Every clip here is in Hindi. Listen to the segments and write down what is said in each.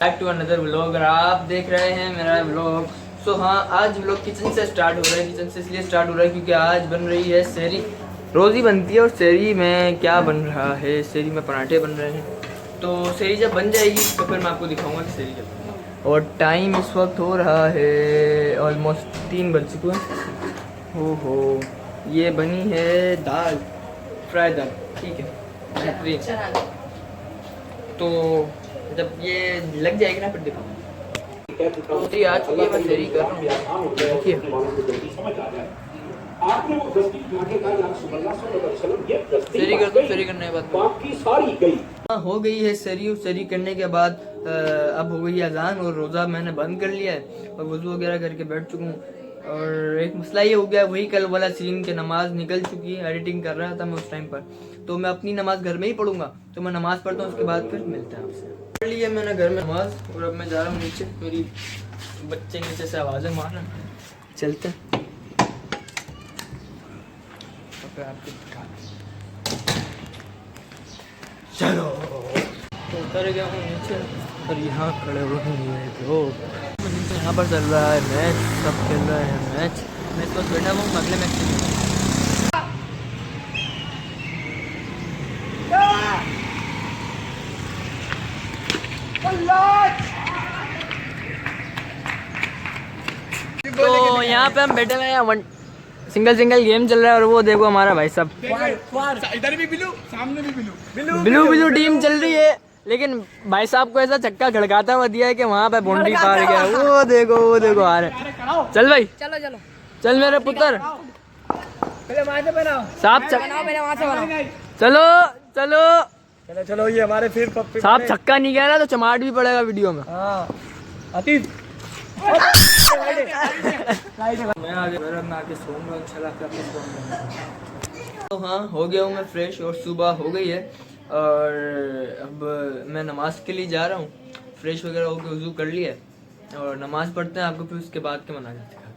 Back to another vlog. अगर आप देख रहे हैं मेरा व्लॉग, सो हाँ, आज व्लॉग किचन से स्टार्ट हो रहा है। किचन से इसलिए स्टार्ट हो रहा है क्योंकि आज बन रही है सेरी। रोज़ ही बनती है और सेरी में क्या बन रहा है, सेरी में पराठे बन रहे हैं। तो सेरी जब बन जाएगी तो फिर मैं आपको दिखाऊंगा कि सेरी जब बन। और टाइम इस वक्त हो रहा है ऑलमोस्ट 3 बज चुके हैं। हो ये बनी है दाल, फ्राई दाल, ठीक है, बेहतरीन। तो जब ये लग जाएगी ना फिर दिखाऊंगा। तो आ चुकी है, मैं सेरी कर रहा हूँ, देखिए। सेरी कर दो, सेरी करने के बाद हाँ हो गई है सेरी। सेरी करने के बाद अब हो गई है अजान और रोज़ा मैंने बंद कर लिया है और वज़ू वगैरह करके बैठ चुका हूँ। और एक मसला ये हो गया, वही कल वाला सीन के नमाज निकल चुकी है। एडिटिंग कर रहा था मैं उस टाइम पर, तो मैं अपनी नमाज घर में ही पढ़ूंगा। तो मैं नमाज़ पढ़ता हूँ, उसके बाद फिर मिलते हैं आपसे। पढ़ ली है मैंने घर में नमाज और अब मैं जा रहा हूँ नीचे। मेरी बच्चे नीचे से आवाज़ें मार रहे हैं, चलते हैं तो फिर आपको दिखा। चलो तो उतर गया हूँ नीचे और यहाँ खड़े हुए हैं लोग। यहाँ पर चल रहा है मैच, सब खेल रहे हैं मैच। मैं इस वक्त बैठा हूँ, अगले मैच के तो यहाँ पे हम बैठे हुए हैं, सिंगल गेम चल रहा है। और वो देखो हमारा भाई साहब, इधर भी बिलू, सामने भी बिलू। बिलू टीम चल रही है, लेकिन भाई साहब को ऐसा चक्का खड़काता हुआ दिया है कि वहाँ पे बाउंड्री पार गया। वो देखो आ रहे। चल भाई, चलो चल मेरे पुत्र साहब, चलो ये हमारे फिर साहब छक्का नहीं गया ना तो चमाट भी पड़ेगा वीडियो में। मैं आगे सोऊंगा इंशाल्लाह। तो हाँ हो गया हूँ मैं फ्रेश और सुबह हो गई है और अब मैं नमाज के लिए जा रहा हूँ। फ्रेश वगैरह होकर वज़ू कर लिया है और नमाज पढ़ते हैं। आपको फिर उसके बाद के मनाज़िर दिखाते हैं।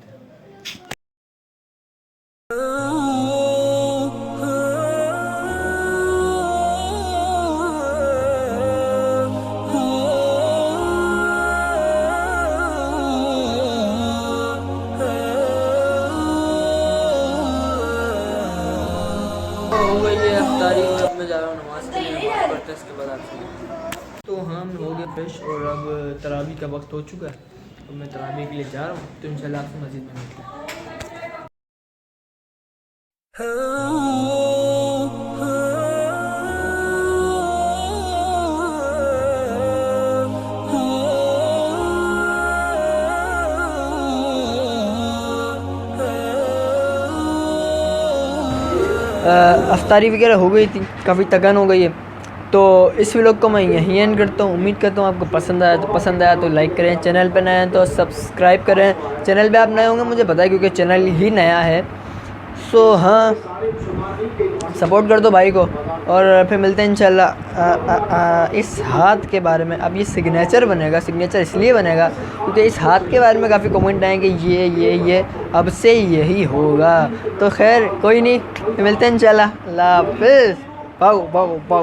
हो गई है अफ्तारी और अब मैं जा रहा हूँ नमाज के लिए। नमाज पढ़ते हैं इसके बाद आपसे। तो हाँ मैं हो गया फ्रेश और अब तरावी का वक्त हो चुका है। तो मैं तरावी के लिए जा रहा हूँ, तो इंशाल्लाह आपसे मस्जिद में मिलते हैं। अफ्तारी वगैरह हो गई थी, काफ़ी थकान हो गई है। तो इस व्लॉग को मैं यहीं एंड करता हूँ। उम्मीद करता हूँ आपको पसंद आया तो लाइक करें, चैनल पे नए हैं तो सब्सक्राइब करें। चैनल पे आप नए होंगे मुझे पता है क्योंकि चैनल ही नया है। सो हाँ, सपोर्ट कर दो भाई को और फिर मिलते हैं इंशाल्लाह। इस हाथ के बारे में अब ये सिग्नेचर बनेगा। सिग्नेचर इसलिए बनेगा क्योंकि इस हाथ के बारे में काफ़ी कमेंट आए कि ये अब से यही होगा। तो खैर कोई नहीं, मिलते हैं इंशाल्लाह। अल्लाह हाफ़िज़। पाओ।